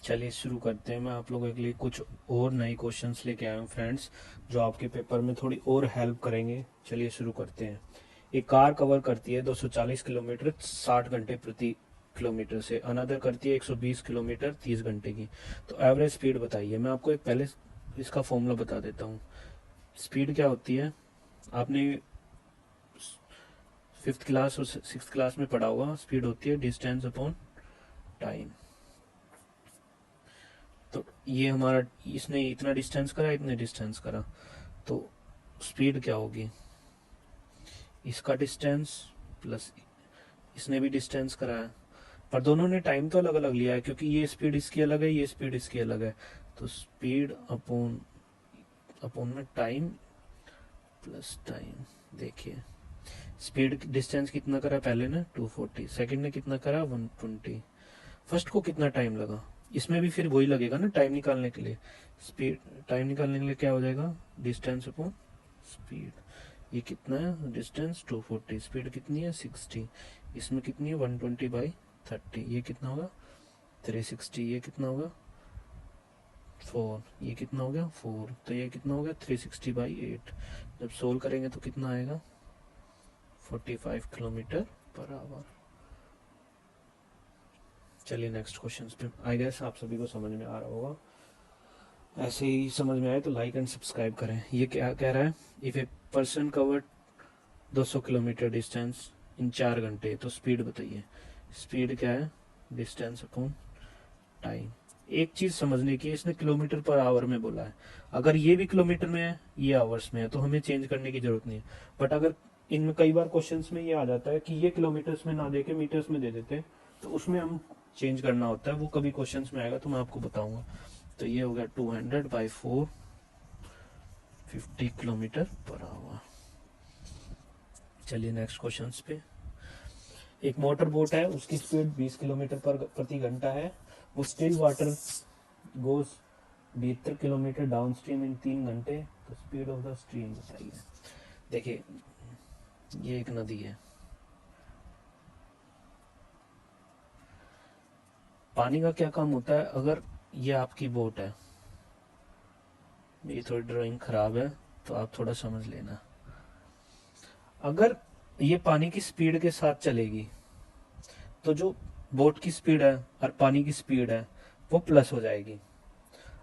चलिए शुरू करते हैं। मैं आप लोगों के लिए कुछ और नए क्वेश्चंस लेके आया हूँ फ्रेंड्स, जो आपके पेपर में थोड़ी और हेल्प करेंगे। चलिए शुरू करते हैं। एक कार कवर करती है 240 किलोमीटर 60 घंटे प्रति किलोमीटर से, अनदर करती है 120 किलोमीटर 30 घंटे की। तो एवरेज स्पीड बताइए। मैं आपको एक पहले इसका फॉर्मूला बता देता हूँ। स्पीड क्या होती है, आपने फिफ्थ क्लास और सिक्स क्लास में पढ़ा होगा। स्पीड होती है डिस्टेंस अपॉन टाइम। तो ये हमारा, इसने इतना डिस्टेंस करा, इतने डिस्टेंस करा, तो स्पीड क्या होगी, इसका डिस्टेंस प्लस इसने भी डिस्टेंस करा है, पर दोनों ने टाइम तो अलग अलग लिया है, क्योंकि ये स्पीड इसकी अलग है, ये स्पीड इसकी अलग है। तो स्पीड अपॉन अपॉन में टाइम प्लस टाइम। देखिए स्पीड डिस्टेंस कितना करा पहले ने 240, सेकंड ने कितना करा 120, फर्स्ट को कितना टाइम लगा, इसमें भी फिर वही लगेगा ना टाइम निकालने के लिए। स्पीड टाइम निकालने के लिए क्या हो जाएगा, डिस्टेंस अपॉन स्पीड। ये कितना है डिस्टेंस 240, स्पीड कितनी है 60, इसमें कितनी है 120/30, ये कितना होगा 360, ये कितना होगा 4, ये कितना हो गया 4, तो ये कितना हो गया 360/8। जब सोल्व करेंगे तो कितना आएगा 45 किलोमीटर पर आवर। चलिए नेक्स्ट क्वेश्चन पे। आई गेस आप सभी को समझ में आ रहा होगा। ऐसे ही समझ में आए तो लाइक एंड सब्सक्राइब करें। ये क्या कह रहा है, if a person covered 200 kilometre distance in 4 घंटे, तो स्पीड बताइए। स्पीड क्या है, डिस्टेंस अपॉन टाइम। एक चीज समझने की है, इसने किलोमीटर पर आवर में बोला है। अगर ये भी किलोमीटर में है, ये आवर्स में है, तो हमें चेंज करने की जरूरत नहीं है। बट अगर इनमें कई बार क्वेश्चंस में ये आ जाता है कि ये किलोमीटर्स में ना देके मीटर्स में दे देते हैं, तो उसमें हम चेंज करना होता है। वो कभी क्वेश्चंस में आएगा तो मैं आपको बताऊंगा। तो ये हो गया 200/4 50 किलोमीटर पर आवर। चलिए नेक्स्ट क्वेश्चन पे। एक मोटर बोट है, उसकी स्पीड 20 किलोमीटर पर प्रति घंटा है। वो still water goes 72 kilometre down stream in 3 घंटे। तो स्पीड ऑफ द स्ट्रीम बताइए। देखिए ये एक नदी है, पानी का क्या काम होता है। अगर ये आपकी बोट है, ये थोड़ी ड्राइंग खराब है तो आप थोड़ा समझ लेना। अगर ये पानी की स्पीड के साथ चलेगी, तो जो बोट की स्पीड है और पानी की स्पीड है वो प्लस हो जाएगी।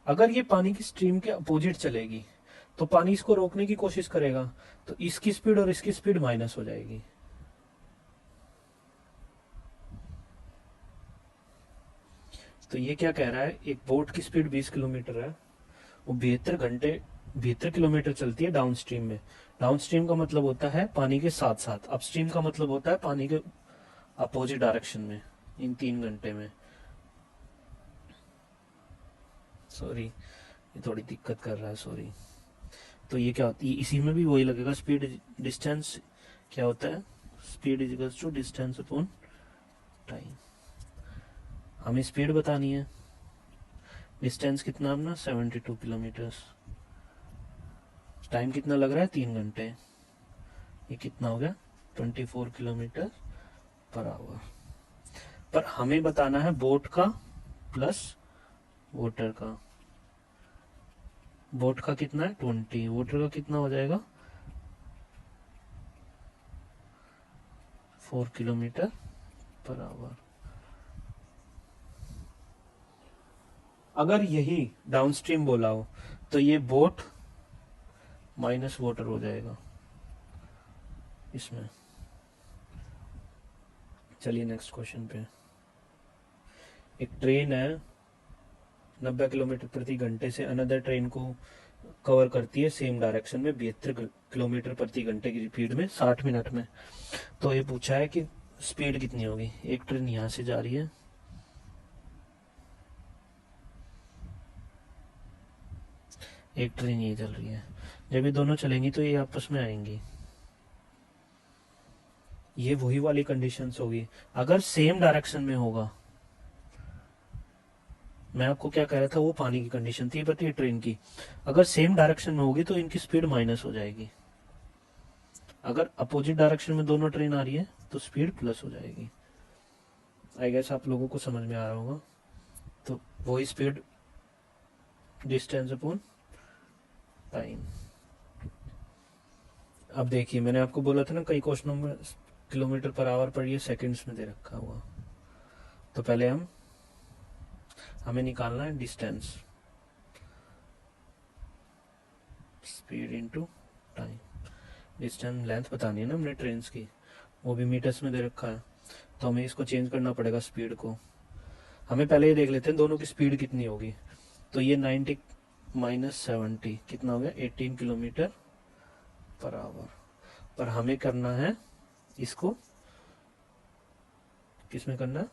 अगर ये पानी की स्ट्रीम के अपोजिट चलेगी, तो पानी इसको रोकने की कोशिश करेगा, तो इसकी स्पीड और इसकी स्पीड माइनस हो जाएगी। तो ये क्या कह रहा है, एक बोट की स्पीड 20 किलोमीटर है, वो 72 किलोमीटर चलती है डाउन स्ट्रीम में। डाउन स्ट्रीम का मतलब होता है पानी के साथ साथ, अपस्ट्रीम का मतलब होता है पानी के अपोजिट डायरेक्शन में, इन 3 घंटे में। सॉरी, ये थोड़ी दिक्कत कर रहा है, सॉरी। तो ये क्या होती है, इसी में भी वही लगेगा। स्पीड डिस्टेंस क्या होता है, speed equals to distance upon time. हमें स्पीड बतानी है, डिस्टेंस कितना अपना 72 किलोमीटर, टाइम कितना लग रहा है 3 घंटे, ये कितना हो गया 24 किलोमीटर पर आवर। पर हमें बताना है बोट का प्लस वोटर का। बोट का कितना है 20, वोटर का कितना हो जाएगा 4 किलोमीटर पर आवर। अगर यही डाउनस्ट्रीम बोला हो, तो ये बोट माइनस वोटर हो जाएगा इसमें। चलिए नेक्स्ट क्वेश्चन पे। एक ट्रेन है 90 किलोमीटर प्रति घंटे से अनदर ट्रेन को कवर करती है सेम डायरेक्शन में 72 किलोमीटर प्रति घंटे की स्पीड में 60 मिनट में। तो ये पूछा है कि स्पीड कितनी होगी। एक ट्रेन यहां से जा रही है, एक ट्रेन ये चल रही है। जब ये दोनों चलेंगी तो ये आपस में आएंगी। ये वही वाली कंडीशंस होगी अगर सेम डायरेक्शन में होगा। मैं आपको क्या कह रहा था, वो पानी की कंडीशन थी, बट ये ट्रेन की। अगर सेम डायरेक्शन में होगी तो इनकी स्पीड माइनस हो जाएगी। अगर अपोजिट डायरेक्शन में दोनों ट्रेन आ रही है तो स्पीड प्लस हो जाएगी। आई गेस आप लोगों को समझ में आ रहा होगा। तो वही स्पीड डिस्टेंस अपॉन टाइम। अब देखिए मैंने आपको बोला था ना कई क्वेश्चनों में किलोमीटर पर आवर पर ये सेकंड्स में दे रखा हुआ। तो पहले हमें निकालना है distance, speed into time. Distance length बतानी है ना हमने ट्रेन की, वो भी मीटर्स में दे रखा है, तो हमें इसको चेंज करना पड़ेगा स्पीड को। हमें पहले ये देख लेते हैं दोनों की स्पीड कितनी होगी। तो ये 90 माइनस 70 कितना हो गया, 18 किलोमीटर पर आवर। पर हमें करना है इसको किसमें करना है,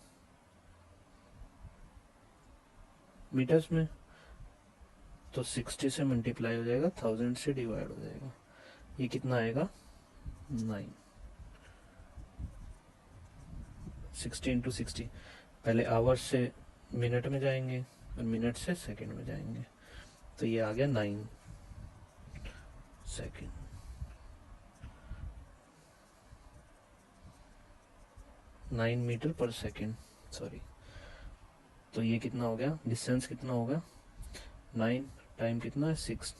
मीटर्स में। तो 60 से मल्टीप्लाई हो जाएगा, 1000 से डिवाइड हो जाएगा, ये कितना आएगा 9। 60 इंटू 60, पहले आवर से मिनट में जाएंगे और मिनट से सेकंड में जाएंगे, तो ये आ गया 9 सेकंड। नाइन मीटर पर सेकंड, सॉरी। तो ये कितना हो गया, डिस्टेंस कितना होगा 9, टाइम कितना है 6,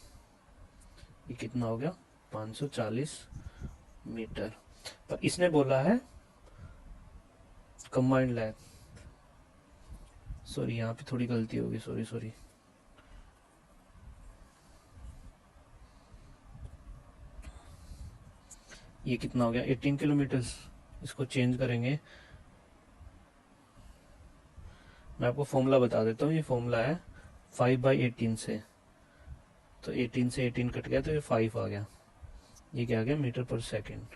ये कितना हो गया 540 मीटर। पर इसने बोला है कंबाइंड लेंथ, सॉरी यहाँ पे थोड़ी गलती होगी, सॉरी। ये कितना हो गया 18 किलोमीटर, इसको चेंज करेंगे। मैं आपको फॉर्मूला बता देता हूँ, ये फॉर्मूला है 5/18 से। तो 18 से 18 कट गया तो ये 5 आ गया, ये क्या आ गया मीटर पर सेकंड।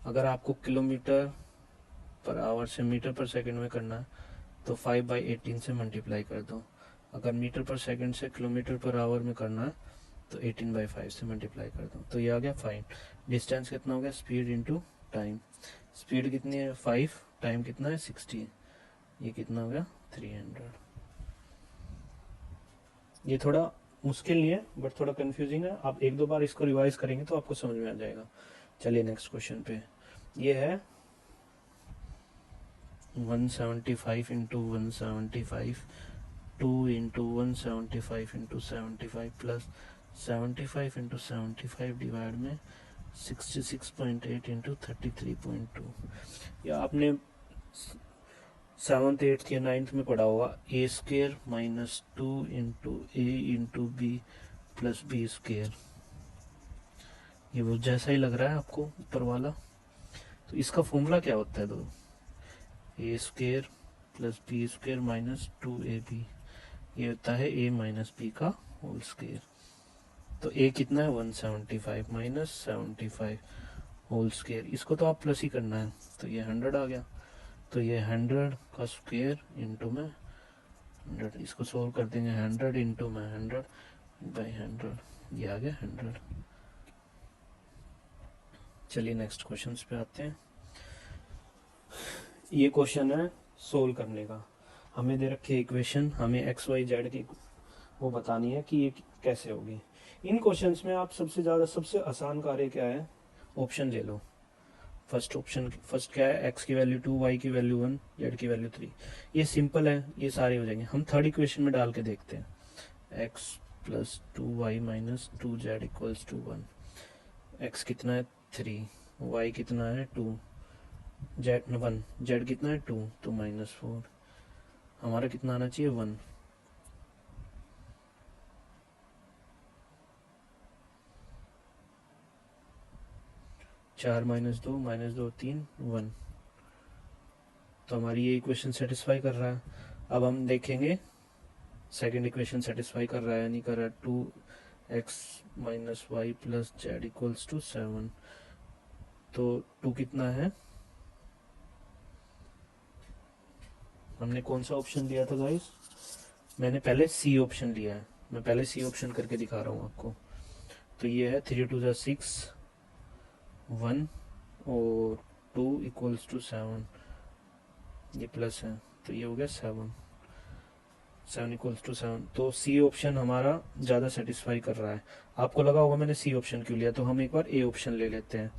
अगर आपको किलोमीटर पर आवर से मीटर पर सेकंड में करना है तो 5/18 से मल्टीप्लाई कर दो। अगर मीटर पर सेकंड से किलोमीटर पर आवर में करना है तो 18/5 से मल्टीप्लाई कर दो, तो ये आ गया 5। डिस्टेंस कितना हो गया, स्पीड इंटू टाइम। स्पीड कितनी है 5, टाइम कितना है 60, ये कितना हो गया 300। ये थोड़ा मुश्किल नहीं है बट थोड़ा कंफ्यूजिंग है, आप एक दो बार इसको रिवाइज करेंगे तो आपको समझ में आ जाएगा। चलिए नेक्स्ट क्वेश्चन पे, ये है 175 into 175, 2 into 175 into 75 plus 75 into 75 divide में 66.8 इंटू 33.2। या आपने 7th 8th या 9th में पढ़ा होगा A square minus 2 into A into B plus B square. ये वो जैसा ही लग रहा है आपको ऊपर वाला। तो इसका फॉर्मूला क्या होता है, दो A square plus B square minus 2ab, ये होता है ए माइनस बी का होल स्क्र। तो ए कितना है 175 माइनस 75 होल स्क्र, इसको तो आप प्लस ही करना है, तो ये 100 आ गया। तो ये 100 का स्क्वायर इंटू में 100, इसको सोल्व कर देंगे 100 इंटू में 100/100, ये आ गया 100। चलिए नेक्स्ट क्वेश्चन पे आते हैं। ये क्वेश्चन है सोल्व करने का, हमें दे रखे इक्वेशन, हमें एक्स वाई जेड की वो बतानी है कि ये कैसे होगी। इन क्वेश्चंस में आप सबसे आसान कार्य क्या है, ऑप्शन ले लो। फर्स्ट क्या है, एक्स की वैल्यू 2, वाई की वैल्यू 1, जेड की वैल्यू 3। ये सिंपल है, ये सारे हो जाएंगे। हम थर्ड इक्वेशन में डाल के देखते हैं, x plus 2y minus 2z equals to 1। X कितना है 3, वाई कितना है 2, जेड 1, जेड कितना है 2, तो -4। हमारा कितना आना चाहिए 1। चार -2 3 1, तो हमारी ये इक्वेशन सेटिस्फाई कर रहा है। अब हम देखेंगे सेकंड इक्वेशन सेटिस्फाई कर रहा है या नहीं कर रहा है। 2x minus y plus z equals to 7। तो 2 कितना है, हमने कौन सा ऑप्शन लिया था गाइस, मैंने पहले सी ऑप्शन लिया है, मैं पहले सी ऑप्शन करके दिखा रहा हूँ आपको। तो ये है 3 2 6 1 और 2 इक्वल्स टू 7, ये प्लस है तो ये हो गया 7 इक्वल्स टू 7। तो सी ऑप्शन हमारा ज़्यादा सेटिस्फाई कर रहा है। आपको लगा होगा मैंने सी ऑप्शन क्यों लिया, तो हम एक बार ए ऑप्शन ले लेते हैं।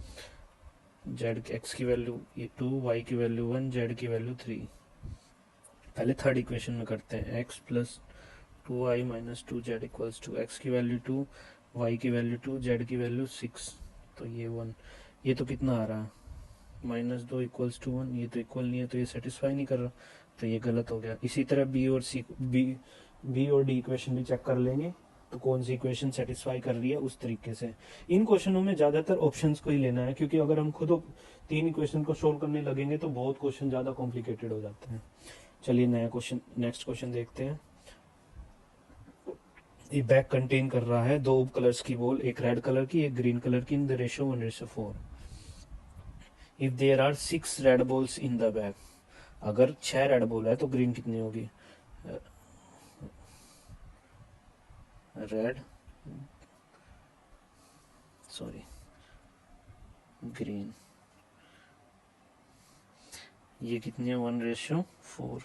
जेड एक्स की वैल्यू 2, वाई की वैल्यू 1, जेड की वैल्यू 3। पहले थर्ड इक्वेशन में करते हैं, x plus 2i minus 2z equals to x की वैल्यू 2, y की वैल्यू 2, z की वैल्यू 6, तो ये 1, ये तो कितना आ रहा है -2 इक्वल्स टू 1, ये तो इक्वल नहीं है तो ये सेटिस्फाई नहीं कर रहा, तो ये गलत हो गया। इसी तरह बी और डी इक्वेशन भी चेक कर लेंगे तो कौन सी इक्वेशन सेटिस्फाई कर रही है उस तरीके से। इन क्वेश्चनों में ज़्यादातर ऑप्शंस को ही लेना है, क्योंकि अगर हम खुद 3 इक्वेशन को सोल्व करने लगेंगे तो बहुत क्वेश्चन ज़्यादा कॉम्प्लिकेटेड हो जाते हैं। चलिए नया क्वेश्चन, नेक्स्ट क्वेश्चन देखते हैं। ये बैग कंटेन कर रहा है 2 कलर्स की बॉल, एक रेड कलर की एक ग्रीन कलर की, in the ratio 1:4। If there are 6 red balls in the bag, अगर 6 रेड बॉल है तो ग्रीन कितनी होगी, रेड सॉरी ग्रीन, ये कितनी है 1:4।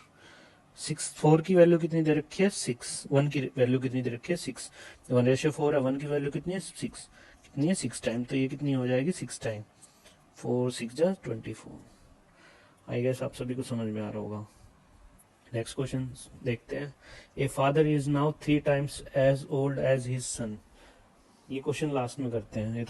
4 की वैल्यू कितनी दे रखी है 6, 1 की वैल्यू कितनी दे रखी है 6, 1:4 है, 1 की वैल्यू कितनी है 6, कितनी है 6 टाइम, तो ये कितनी हो जाएगी 6 टाइम, 4 6 जा 24। आई गेस आप सभी को समझ में आ रहा होगा। नेक्स्ट क्वेश्चन देखते हैं। A father is now 3 times as old as his son, ये क्वेश्चन लास्ट में करते हैं, ये